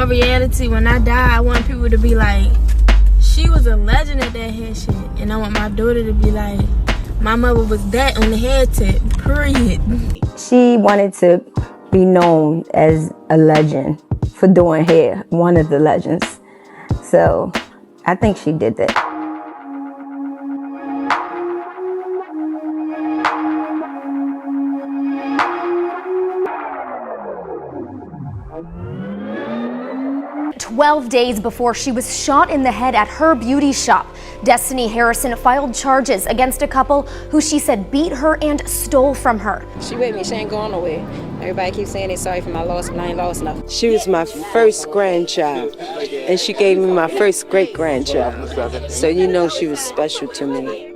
my reality. When I die, I want people to be like, she was a legend at that hair shit. And I want my daughter to be like, my mother was that on the hair tip, period. She wanted to be known as a legend for doing hair, one of the legends. So I think she did that. "12 days before she was shot in the head at her beauty shop, Destiny Harrison filed charges against a couple who she said beat her and stole from her. She with me, she ain't going nowhere. Everybody keeps saying they sorry for my loss, but I ain't lost nothing. She was my first grandchild, and she gave me my first great-grandchild. So you know she was special to me.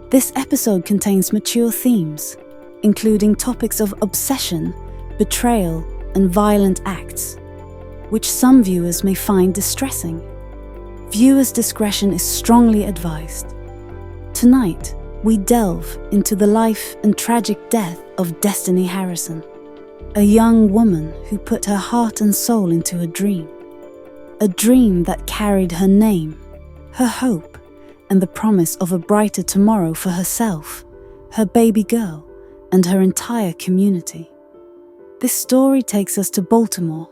This episode contains mature themes, including topics of obsession, betrayal, and violent acts, which some viewers may find distressing. Viewers' discretion is strongly advised. Tonight, we delve into the life and tragic death of Destiny Harrison, a young woman who put her heart and soul into a dream that carried her name, her hope, and the promise of a brighter tomorrow for herself, her baby girl, and her entire community. This story takes us to Baltimore,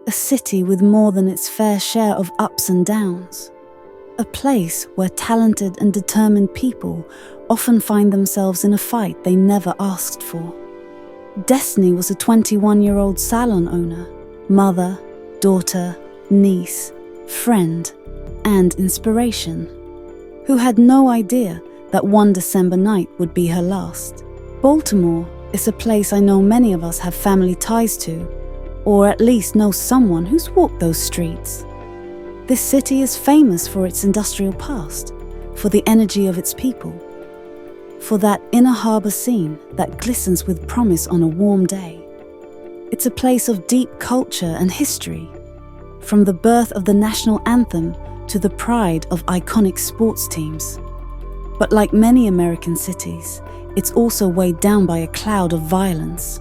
a city with more than its fair share of ups and downs, a place where talented and determined people often find themselves in a fight they never asked for. Destiny was a 21-year-old salon owner, mother, daughter, niece, friend, and inspiration, who had no idea that one December night would be her last. Baltimore is a place I know many of us have family ties to, or at least know someone who's walked those streets. This city is famous for its industrial past, for the energy of its people, for that inner harbor scene that glistens with promise on a warm day. It's a place of deep culture and history, from the birth of the national anthem to the pride of iconic sports teams. But like many American cities, it's also weighed down by a cloud of violence.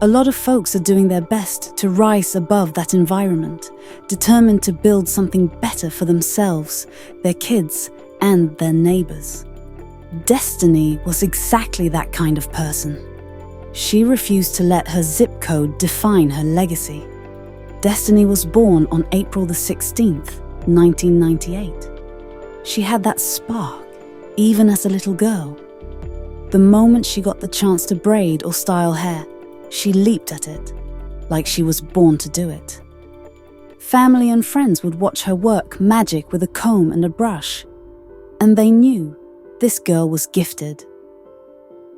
A lot of folks are doing their best to rise above that environment, determined to build something better for themselves, their kids, and their neighbors. Destiny was exactly that kind of person. She refused to let her zip code define her legacy. Destiny was born on April the 16th, 1998. She had that spark, even as a little girl. The moment she got the chance to braid or style hair, she leaped at it, like she was born to do it. Family and friends would watch her work magic with a comb and a brush, and they knew this girl was gifted.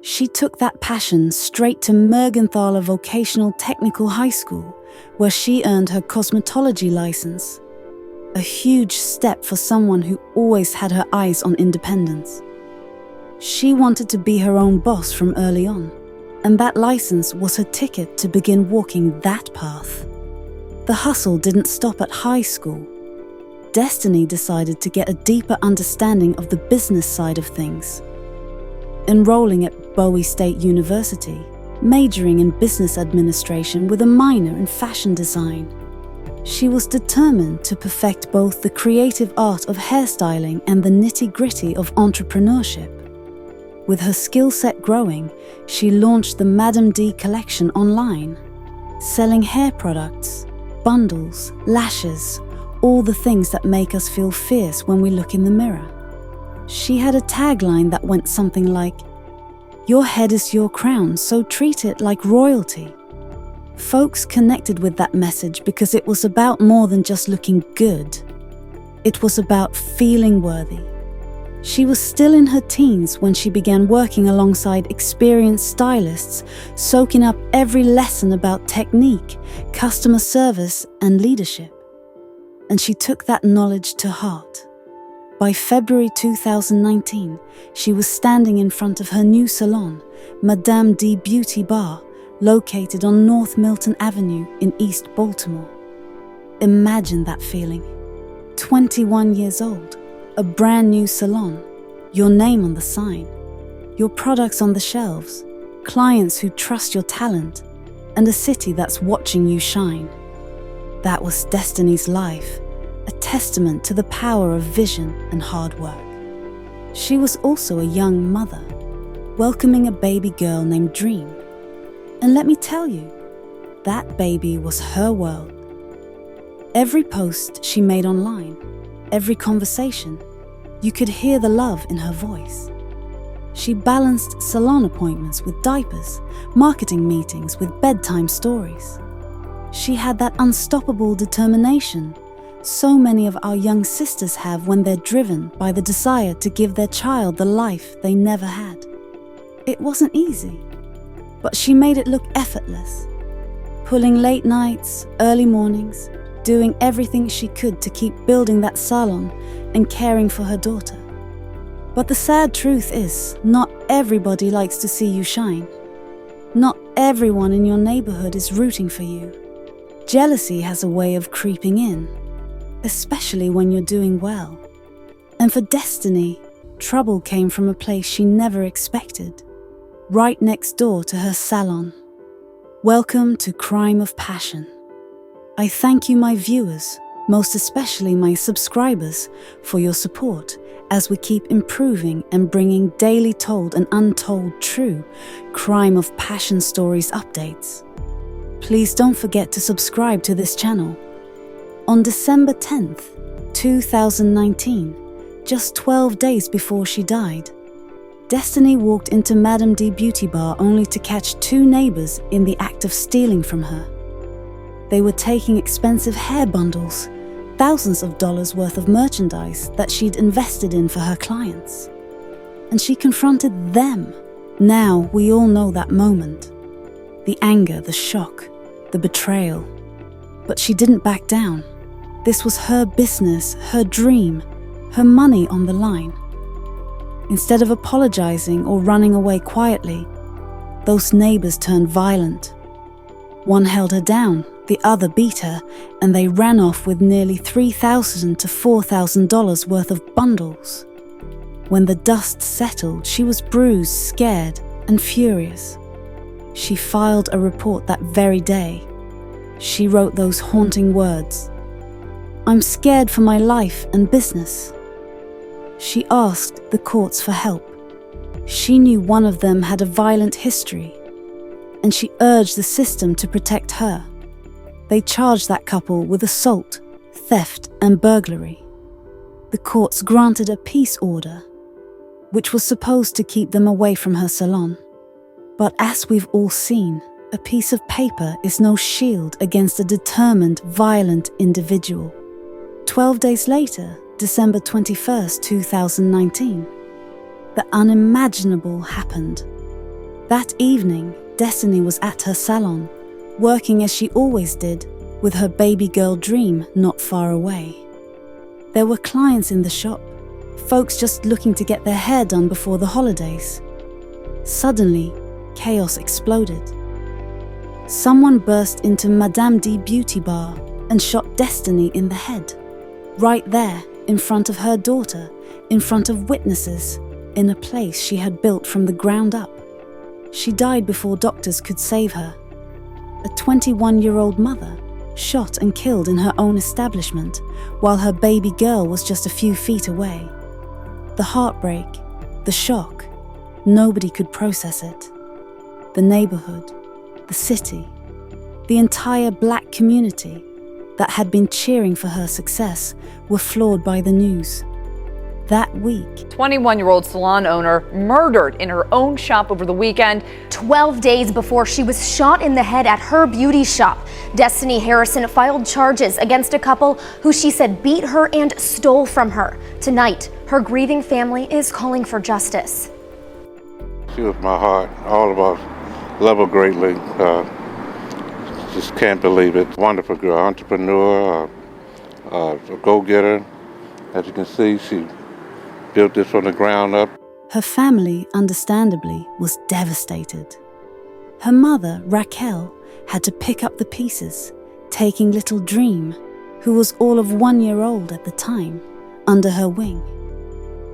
She took that passion straight to Mergenthaler Vocational Technical High School, where she earned her cosmetology license. A huge step for someone who always had her eyes on independence. She wanted to be her own boss from early on, and that license was her ticket to begin walking that path. The hustle didn't stop at high school. Destiny decided to get a deeper understanding of the business side of things. Enrolling at Bowie State University, majoring in business administration with a minor in fashion design. She was determined to perfect both the creative art of hairstyling and the nitty-gritty of entrepreneurship. With her skill set growing, she launched the Madame D collection online, selling hair products, bundles, lashes, all the things that make us feel fierce when we look in the mirror. She had a tagline that went something like, "Your head is your crown, so treat it like royalty." Folks connected with that message because it was about more than just looking good. It was about feeling worthy. She was still in her teens when she began working alongside experienced stylists, soaking up every lesson about technique, customer service, and leadership. And she took that knowledge to heart. By February 2019, she was standing in front of her new salon, Madame D Beauty Bar, located on North Milton Avenue in East Baltimore. Imagine that feeling. 21 years old, a brand new salon, your name on the sign, your products on the shelves, clients who trust your talent, and a city that's watching you shine. That was Destiny's life, a testament to the power of vision and hard work. She was also a young mother, welcoming a baby girl named Dream. And let me tell you, that baby was her world. Every post she made online, every conversation, you could hear the love in her voice. She balanced salon appointments with diapers, marketing meetings with bedtime stories. She had that unstoppable determination so many of our young sisters have when they're driven by the desire to give their child the life they never had. It wasn't easy, but she made it look effortless, pulling late nights, early mornings, doing everything she could to keep building that salon and caring for her daughter. But the sad truth is, not everybody likes to see you shine. Not everyone in your neighborhood is rooting for you. Jealousy has a way of creeping in, especially when you're doing well. And for Destiny, trouble came from a place she never expected, right next door to her salon. Welcome to Crime of Passion. I thank you, my viewers, most especially my subscribers, for your support as we keep improving and bringing daily told and untold true crime of passion stories updates. Please don't forget to subscribe to this channel. On December 10th, 2019, just 12 days before she died, Destiny walked into Madame D Beauty Bar only to catch two neighbors in the act of stealing from her. They were taking expensive hair bundles, thousands of dollars worth of merchandise that she'd invested in for her clients. And she confronted them. Now we all know that moment. The anger, the shock, the betrayal. But she didn't back down. This was her business, her dream, her money on the line. Instead of apologizing or running away quietly, those neighbors turned violent. One held her down, the other beat her, and they ran off with nearly $3,000 to $4,000 worth of bundles. When the dust settled, she was bruised, scared, and furious. She filed a report that very day. She wrote those haunting words, "I'm scared for my life and business." She asked the courts for help. She knew one of them had a violent history, and she urged the system to protect her. They charged that couple with assault, theft, and burglary. The courts granted a peace order, which was supposed to keep them away from her salon. But as we've all seen, a piece of paper is no shield against a determined, violent individual. 12 days later, December 21st, 2019, the unimaginable happened. That evening, Destiny was at her salon, working as she always did, with her baby girl Dream not far away. There were clients in the shop, folks just looking to get their hair done before the holidays. Suddenly, chaos exploded. Someone burst into Madame D Beauty Bar and shot Destiny in the head, right there, in front of her daughter, in front of witnesses, in a place she had built from the ground up. She died before doctors could save her. A 21-year-old mother, shot and killed in her own establishment, while her baby girl was just a few feet away. The heartbreak, the shock, nobody could process it. The neighborhood, the city, the entire black community that had been cheering for her success were floored by the news. That week, 21-year-old salon owner murdered in her own shop over the weekend. 12 days before she was shot in the head at her beauty shop, Destiny Harrison filed charges against a couple who she said beat her and stole from her. Tonight, her grieving family is calling for justice. She was my heart. All of us love her greatly. Just can't believe it. Wonderful girl, entrepreneur, a go-getter. As you can see, she built this from the ground up. Her family, understandably, was devastated. Her mother, Raquel, had to pick up the pieces, taking little Dream, who was all of 1 year old at the time, under her wing.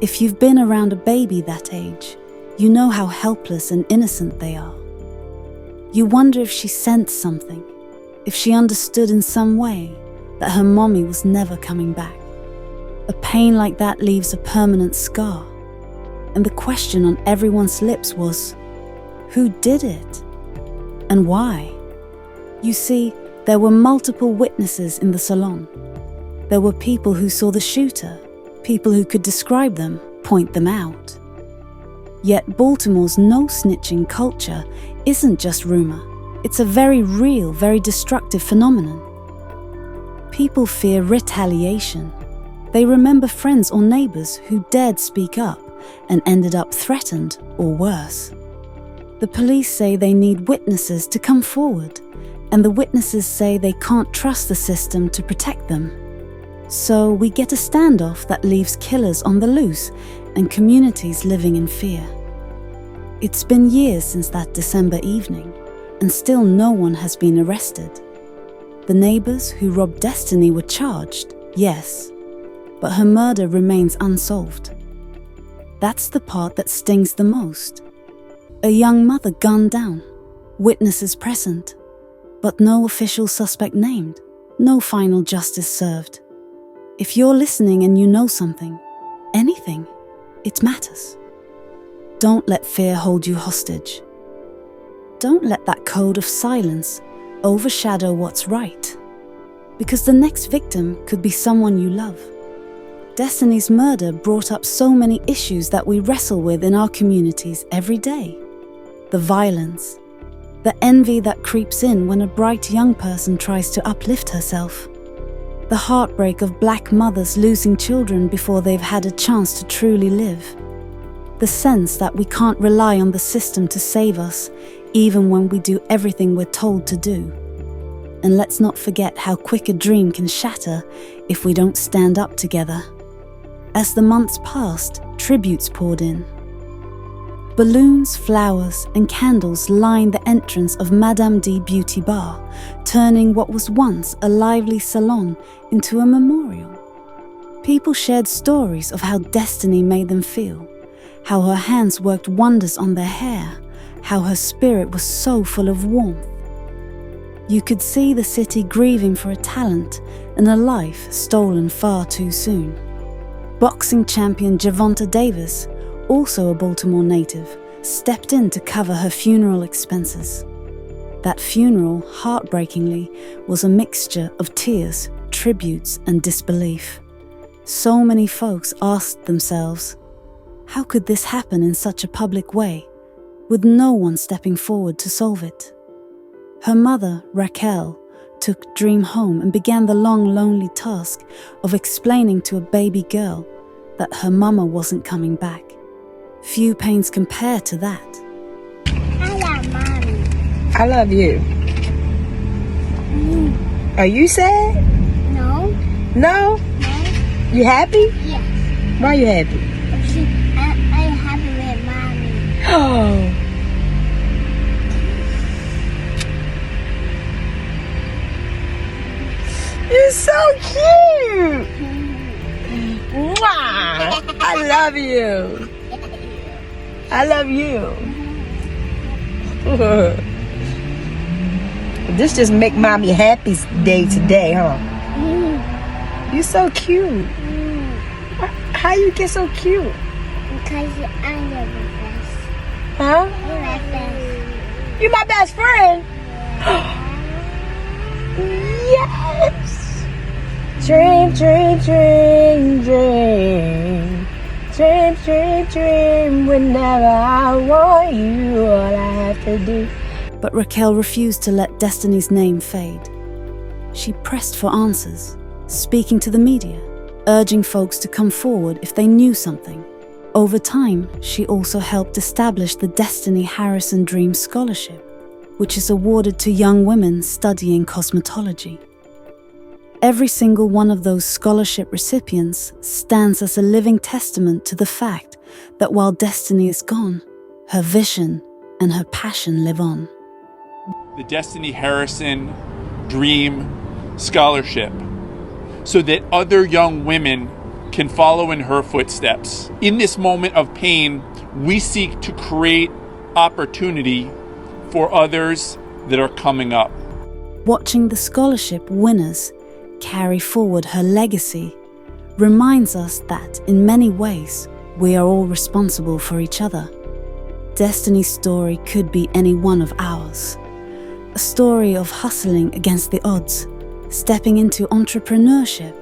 If you've been around a baby that age, you know how helpless and innocent they are. You wonder if she sensed something, if she understood in some way that her mommy was never coming back. A pain like that leaves a permanent scar. And the question on everyone's lips was, who did it? And why? You see, there were multiple witnesses in the salon. There were people who saw the shooter, people who could describe them, point them out. Yet Baltimore's no-snitching culture isn't just rumor. It's a very real, very destructive phenomenon. People fear retaliation. They remember friends or neighbors who dared speak up and ended up threatened or worse. The police say they need witnesses to come forward, and the witnesses say they can't trust the system to protect them. So we get a standoff that leaves killers on the loose and communities living in fear. It's been years since that December evening, and still no one has been arrested. The neighbors who robbed Destiny were charged, yes, but her murder remains unsolved. That's the part that stings the most. A young mother gunned down, witnesses present, but no official suspect named, no final justice served. If you're listening and you know something, anything, it matters. Don't let fear hold you hostage. Don't let that code of silence overshadow what's right, because the next victim could be someone you love. Destiny's murder brought up so many issues that we wrestle with in our communities every day. The violence, the envy that creeps in when a bright young person tries to uplift herself, the heartbreak of black mothers losing children before they've had a chance to truly live, the sense that we can't rely on the system to save us even when we do everything we're told to do. And let's not forget how quick a dream can shatter if we don't stand up together. As the months passed, tributes poured in. Balloons, flowers, and candles lined the entrance of Madame D Beauty Bar, turning what was once a lively salon into a memorial. People shared stories of how Destiny made them feel, how her hands worked wonders on their hair, how her spirit was so full of warmth. You could see the city grieving for a talent and a life stolen far too soon. Boxing champion Gervonta Davis, also a Baltimore native, stepped in to cover her funeral expenses. That funeral, heartbreakingly, was a mixture of tears, tributes, and disbelief. So many folks asked themselves, how could this happen in such a public way, with no one stepping forward to solve it? Her mother, Raquel, took Dream home and began the long, lonely task of explaining to a baby girl that her mama wasn't coming back. Few pains compare to that. I love Mommy. I love you. Are you sad? No. No? No. You happy? Yes. Why are you happy? I'm happy with Mommy. Oh. You're so cute. Mwah. I love you. I love you. This just make Mommy happy day today, huh? You're so cute. How you get so cute? Because I'm your best. Huh? You're my best. You my best friend? Yes! Dream, dream, dream, dream. Dream, dream, dream. Whenever I want you, all I have to do. But Raquel refused to let Destiny's name fade. She pressed for answers, speaking to the media, urging folks to come forward if they knew something. Over time, she also helped establish the Destiny Harrison Dream Scholarship, which is awarded to young women studying cosmetology. Every single one of those scholarship recipients stands as a living testament to the fact that while Destiny is gone, her vision and her passion live on. The Destiny Harrison Dream Scholarship, so that other young women can follow in her footsteps. In this moment of pain, we seek to create opportunity for others that are coming up. Watching the scholarship winners carry forward her legacy reminds us that, in many ways, we are all responsible for each other. Destiny's story could be any one of ours. A story of hustling against the odds, stepping into entrepreneurship,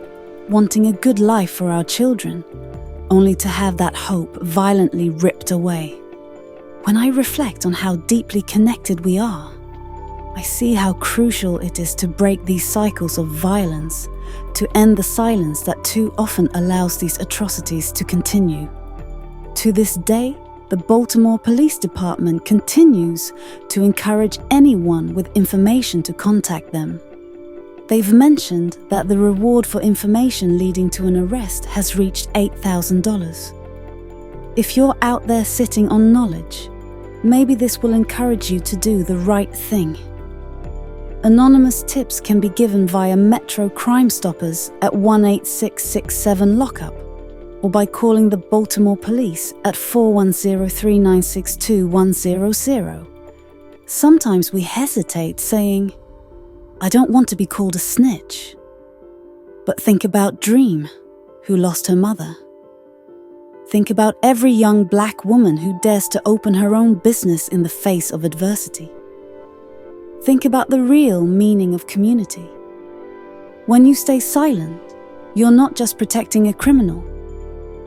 wanting a good life for our children, only to have that hope violently ripped away. When I reflect on how deeply connected we are, I see how crucial it is to break these cycles of violence, to end the silence that too often allows these atrocities to continue. To this day, the Baltimore Police Department continues to encourage anyone with information to contact them. They've mentioned that the reward for information leading to an arrest has reached $8,000. If you're out there sitting on knowledge, maybe this will encourage you to do the right thing. Anonymous tips can be given via Metro Crime Stoppers at 18667 lockup, or by calling the Baltimore Police at 410-396-2100. Sometimes we hesitate, saying, "I don't want to be called a snitch." But think about Dream, who lost her mother. Think about every young black woman who dares to open her own business in the face of adversity. Think about the real meaning of community. When you stay silent, you're not just protecting a criminal.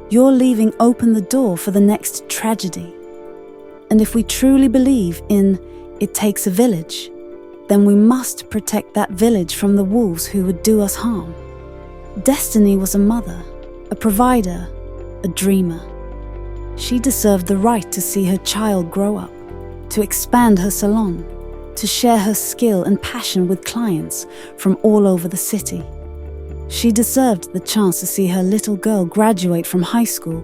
You're leaving open the door for the next tragedy. And if we truly believe in "it takes a village," then we must protect that village from the wolves who would do us harm. Destiny was a mother, a provider, a dreamer. She deserved the right to see her child grow up, to expand her salon, to share her skill and passion with clients from all over the city. She deserved the chance to see her little girl graduate from high school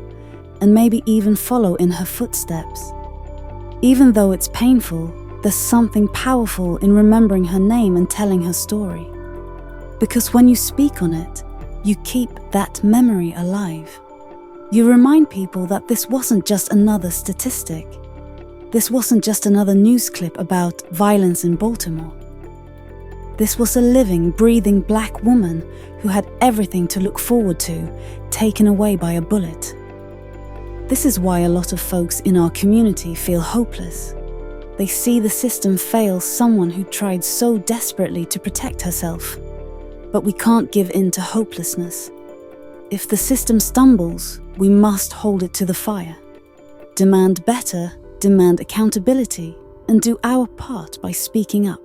and maybe even follow in her footsteps. Even though it's painful, there's something powerful in remembering her name and telling her story. Because when you speak on it, you keep that memory alive. You remind people that this wasn't just another statistic. This wasn't just another news clip about violence in Baltimore. This was a living, breathing black woman who had everything to look forward to, taken away by a bullet. This is why a lot of folks in our community feel hopeless. They see the system fail someone who tried so desperately to protect herself. But we can't give in to hopelessness. If the system stumbles, we must hold it to the fire. Demand better, demand accountability, and do our part by speaking up.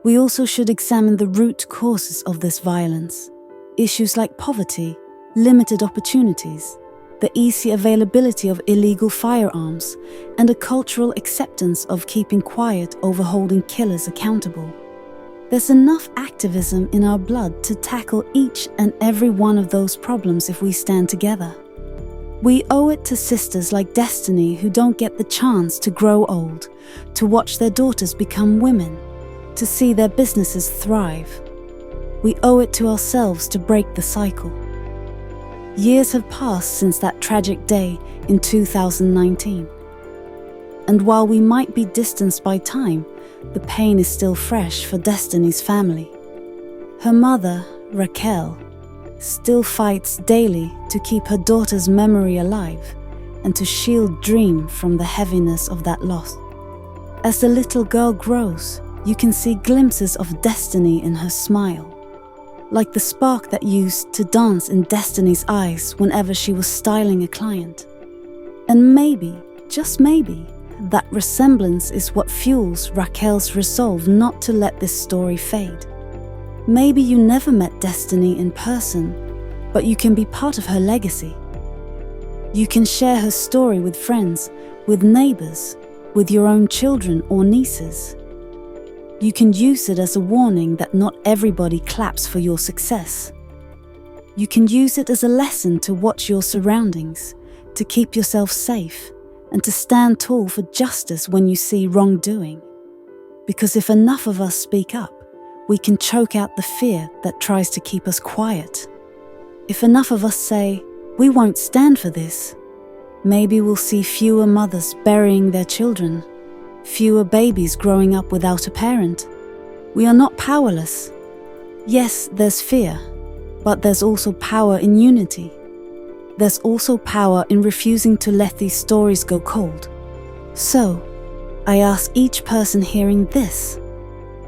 We also should examine the root causes of this violence. Issues like poverty, limited opportunities, the easy availability of illegal firearms, and a cultural acceptance of keeping quiet over holding killers accountable. There's enough activism in our blood to tackle each and every one of those problems if we stand together. We owe it to sisters like Destiny who don't get the chance to grow old, to watch their daughters become women, to see their businesses thrive. We owe it to ourselves to break the cycle. Years have passed since that tragic day in 2019. And while we might be distanced by time, the pain is still fresh for Destiny's family. Her mother, Raquel, still fights daily to keep her daughter's memory alive and to shield Dream from the heaviness of that loss. As the little girl grows, you can see glimpses of Destiny in her smile, like the spark that used to dance in Destiny's eyes whenever she was styling a client. And maybe, just maybe, that resemblance is what fuels Raquel's resolve not to let this story fade. Maybe you never met Destiny in person, but you can be part of her legacy. You can share her story with friends, with neighbors, with your own children or nieces. You can use it as a warning that not everybody claps for your success. You can use it as a lesson to watch your surroundings, to keep yourself safe, and to stand tall for justice when you see wrongdoing. Because if enough of us speak up, we can choke out the fear that tries to keep us quiet. If enough of us say, we won't stand for this, maybe we'll see fewer mothers burying their children, fewer babies growing up without a parent. We are not powerless. Yes, there's fear, but there's also power in unity. There's also power in refusing to let these stories go cold. So, I ask each person hearing this,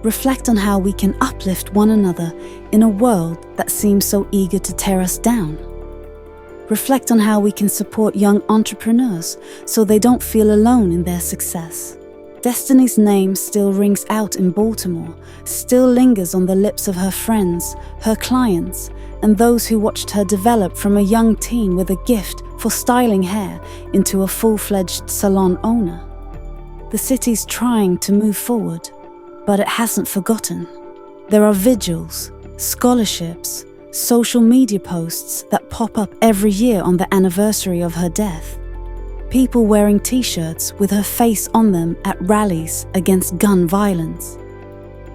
reflect on how we can uplift one another in a world that seems so eager to tear us down. Reflect on how we can support young entrepreneurs so they don't feel alone in their success. Destiny's name still rings out in Baltimore, still lingers on the lips of her friends, her clients, and those who watched her develop from a young teen with a gift for styling hair into a full-fledged salon owner. The city's trying to move forward, but it hasn't forgotten. There are vigils, scholarships, social media posts that pop up every year on the anniversary of her death. People wearing t-shirts with her face on them at rallies against gun violence.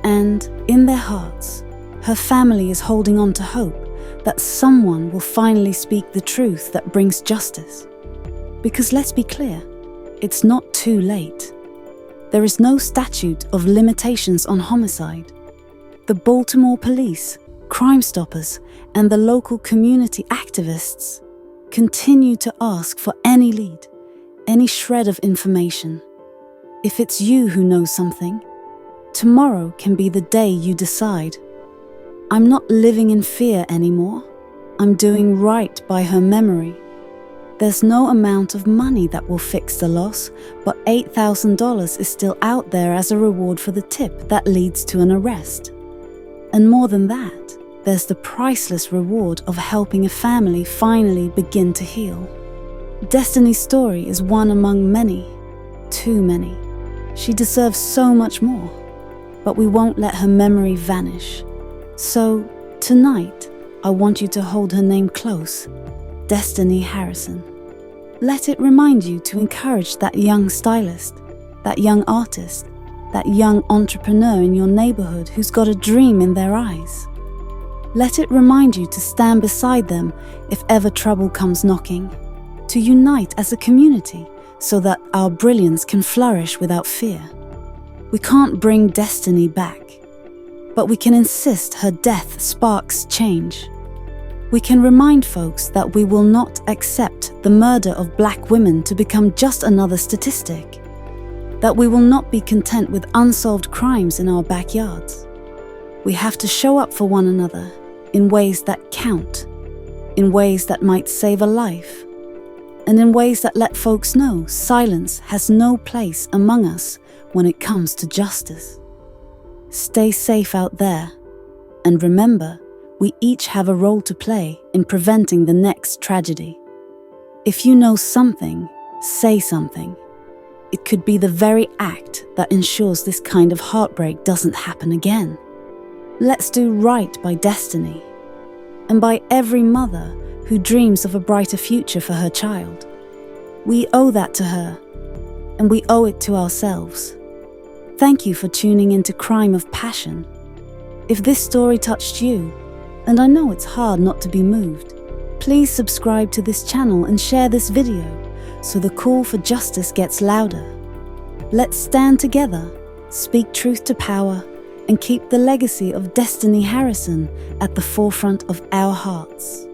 And in their hearts, her family is holding on to hope that someone will finally speak the truth that brings justice. Because let's be clear, it's not too late. There is no statute of limitations on homicide. The Baltimore police, Crime Stoppers, and the local community activists continue to ask for any lead, any shred of information. If it's you who knows something, tomorrow can be the day you decide. I'm not living in fear anymore. I'm doing right by her memory. There's no amount of money that will fix the loss, but $8,000 is still out there as a reward for the tip that leads to an arrest. And more than that, there's the priceless reward of helping a family finally begin to heal. Destiny's story is one among many, too many. She deserves so much more, but we won't let her memory vanish. So, tonight, I want you to hold her name close, Destiny Harrison. Let it remind you to encourage that young stylist, that young artist, that young entrepreneur in your neighborhood who's got a dream in their eyes. Let it remind you to stand beside them if ever trouble comes knocking, to unite as a community so that our brilliance can flourish without fear. We can't bring Destiny back, but we can insist her death sparks change. We can remind folks that we will not accept the murder of Black women to become just another statistic, that we will not be content with unsolved crimes in our backyards. We have to show up for one another in ways that count, in ways that might save a life, and in ways that let folks know silence has no place among us when it comes to justice. Stay safe out there, and remember, we each have a role to play in preventing the next tragedy. If you know something, say something. It could be the very act that ensures this kind of heartbreak doesn't happen again. Let's do right by Destiny, and by every mother who dreams of a brighter future for her child. We owe that to her, and we owe it to ourselves. Thank you for tuning into Crime of Passion. If this story touched you, and I know it's hard not to be moved, please subscribe to this channel and share this video so the call for justice gets louder. Let's stand together, speak truth to power, and keep the legacy of Destiny Harrison at the forefront of our hearts.